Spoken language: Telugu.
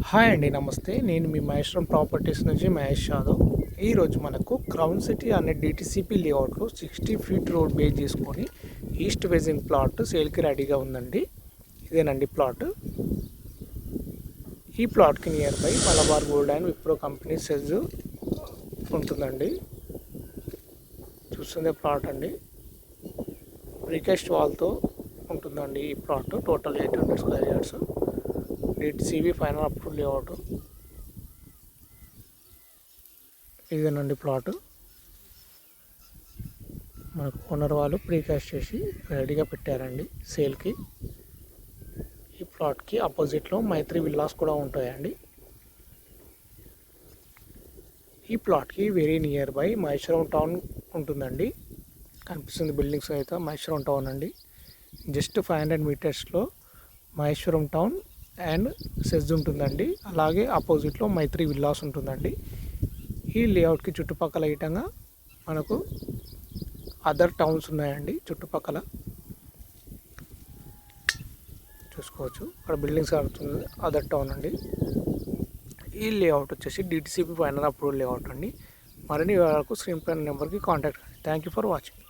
హాయ్ అండి, నమస్తే. నేను మీ మహేశ్వరం ప్రాపర్టీస్ నుంచి మహేష్ యాదవ్. ఈరోజు మనకు క్రౌన్ సిటీ అనే డిటిసిపి లేఅవుట్లో 60 ఫీట్ రోడ్ బేస్ చేసుకొని ఈస్ట్ ఫేసింగ్ ప్లాట్ సేల్కి రెడీగా ఉందండి. ఇదేనండి ప్లాట్. ఈ ప్లాట్కి near by Malabar Gold and Wipro company SEZ ఉంటుందండి. చూస్తుంది ప్లాట్ అండి. ప్రీకాస్ట్ వాల్తో ఉంటుందండి ఈ plot. Total 800 square yards. DTCP final approve layout. ఇదేనండి ప్లాట్. మనకు ఓనర్ వాళ్ళు ప్రీకాస్ట్ చేసి రెడీగా పెట్టారండి సేల్కి. ఈ ప్లాట్కి ఆపోజిట్లో మైత్రి విల్లాస్ కూడా ఉంటాయండి. ఈ ప్లాట్కి very near by Maheshwaram town ఉంటుందండి. కనిపిస్తుంది బిల్డింగ్స్ అయితే మహేశ్వరం టౌన్ అండి. జస్ట్ 500 మీటర్స్లో మహేశ్వరం టౌన్ అండ్ సెజ్ ఉంటుందండి. అలాగే ఆపోజిట్లో మైత్రి విల్లాస్ ఉంటుందండి. ఈ లేఅవుట్కి చుట్టుపక్కల ఇటంగా మనకు అదర్ టౌన్స్ ఉన్నాయండి. చుట్టుపక్కల చూసుకోవచ్చు. అక్కడ బిల్డింగ్స్ కడుతుంది అదర్ టౌన్ అండి. ఈ లేఅవుట్ వచ్చేసి డిటిసిపి ఫైనల్ అప్రూవల్ లేఅవుట్ అండి. మరిన్ని వివరాలకు స్క్రీన్ పైన నెంబర్కి కాంటాక్ట్ అండి. Thank you for watching.